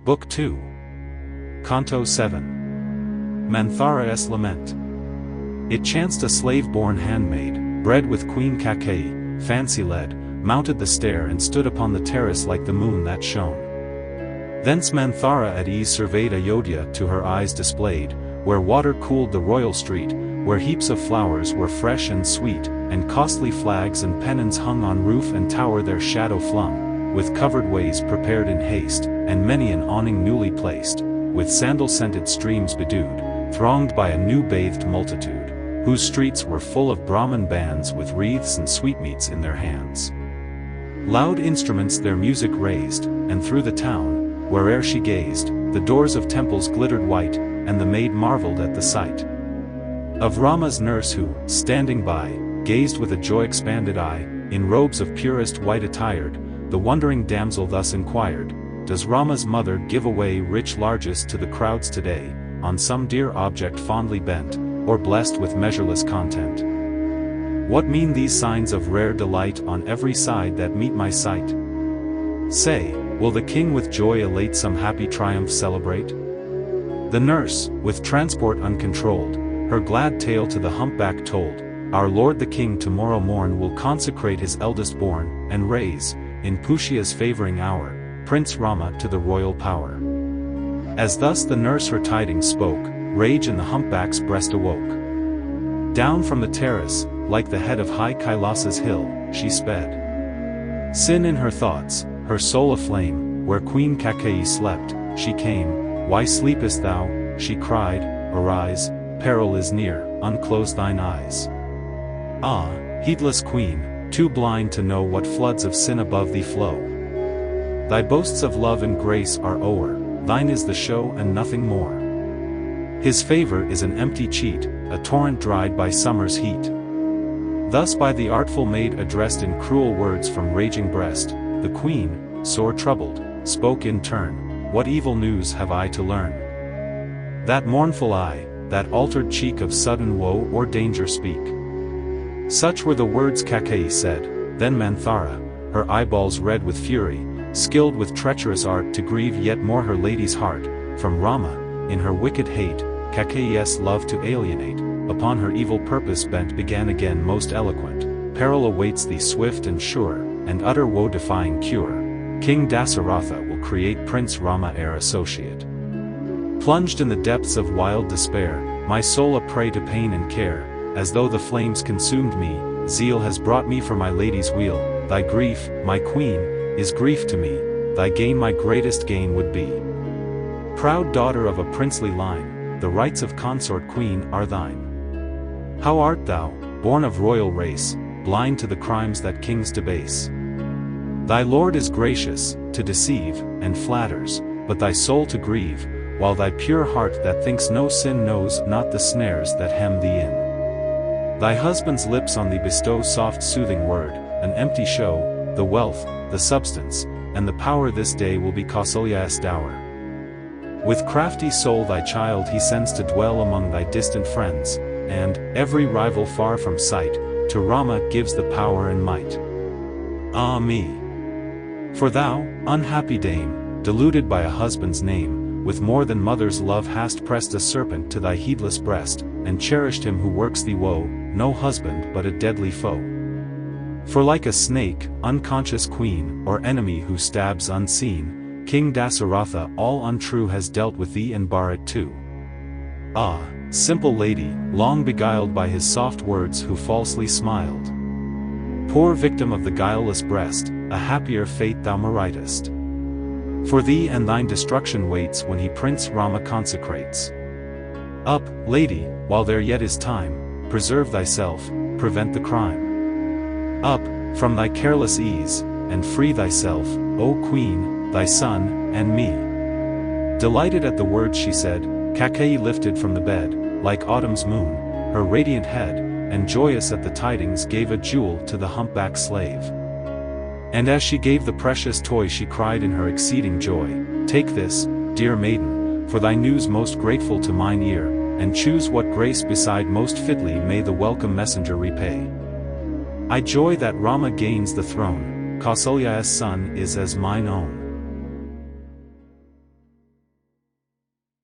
Book 2. Canto 7. Manthara's Lament. It chanced a slave-born handmaid, bred with Queen Kakei, fancy-led, mounted the stair and stood upon the terrace like the moon that shone. Thence Manthara at ease surveyed Ayodhya to her eyes displayed, where water cooled the royal street, where heaps of flowers were fresh and sweet, and costly flags and pennons hung on roof and tower their shadow flung, with covered ways prepared in haste, and many an awning newly placed, with sandal-scented streams bedewed, thronged by a new-bathed multitude, whose streets were full of Brahmin bands with wreaths and sweetmeats in their hands. Loud instruments their music raised, and through the town, where'er she gazed, the doors of temples glittered white, and the maid marveled at the sight of Rama's nurse who, standing by, gazed with a joy-expanded eye, in robes of purest white attired. The wondering damsel thus inquired, "Does Rama's mother give away rich largesse to the crowds today, on some dear object fondly bent, or blessed with measureless content? What mean these signs of rare delight on every side that meet my sight? Say, will the king with joy elate some happy triumph celebrate?" The nurse, with transport uncontrolled, her glad tale to the humpback told. "Our lord the king tomorrow morn will consecrate his eldest born, and raise, in Pushia's favoring hour, Prince Rama to the royal power." As thus the nurse her tidings spoke, rage in the humpback's breast awoke. Down from the terrace, like the head of high Kailasa's hill, she sped. Sin in her thoughts, her soul aflame, where Queen Kakei slept, she came. "Why sleepest thou?" she cried, "arise, peril is near, unclose thine eyes." Ah, heedless queen, too blind to know what floods of sin above thee flow. Thy boasts of love and grace are o'er, thine is the show and nothing more. His favor is an empty cheat, a torrent dried by summer's heat. Thus by the artful maid addressed in cruel words from raging breast, the queen, sore troubled, spoke in turn, "What evil news have I to learn? That mournful eye, that altered cheek of sudden woe or danger speak." Such were the words Kakei said. Then Manthara, her eyeballs red with fury, skilled with treacherous art to grieve yet more her lady's heart, from Rama, in her wicked hate, Kakei's love to alienate, upon her evil purpose bent began again most eloquent, "Peril awaits thee swift and sure, and utter woe-defying cure. King Dasaratha will create Prince Rama heir associate." Plunged in the depths of wild despair, my soul a prey to pain and care, as though the flames consumed me, zeal has brought me for my lady's weal. Thy grief, my queen, is grief to me, thy gain my greatest gain would be. Proud daughter of a princely line, the rights of consort queen are thine. How art thou, born of royal race, blind to the crimes that kings debase? Thy lord is gracious, to deceive, and flatters, but thy soul to grieve, while thy pure heart that thinks no sin knows not the snares that hem thee in. Thy husband's lips on thee bestow soft soothing word, an empty show, the wealth, the substance, and the power this day will be Kausalya's dower. With crafty soul thy child he sends to dwell among thy distant friends, and, every rival far from sight, to Rama gives the power and might. Ah me! For thou, unhappy dame, deluded by a husband's name, with more than mother's love hast pressed a serpent to thy heedless breast, and cherished him who works thee woe, no husband but a deadly foe. For like a snake, unconscious queen, or enemy who stabs unseen, King Dasaratha all untrue has dealt with thee and Bharat too. Ah, simple lady, long beguiled by his soft words who falsely smiled. Poor victim of the guileless breast, a happier fate thou meritest. For thee and thine destruction waits when he Prince Rama consecrates. Up, lady, while there yet is time, preserve thyself, prevent the crime. Up, from thy careless ease, and free thyself, O queen, thy son, and me. Delighted at the words she said, Kakei lifted from the bed, like autumn's moon, her radiant head, and joyous at the tidings gave a jewel to the humpback slave. And as she gave the precious toy she cried in her exceeding joy, "Take this, dear maiden, for thy news most grateful to mine ear, and choose what grace beside most fitly may the welcome messenger repay. I joy that Rama gains the throne, Kausalya's son is as mine own."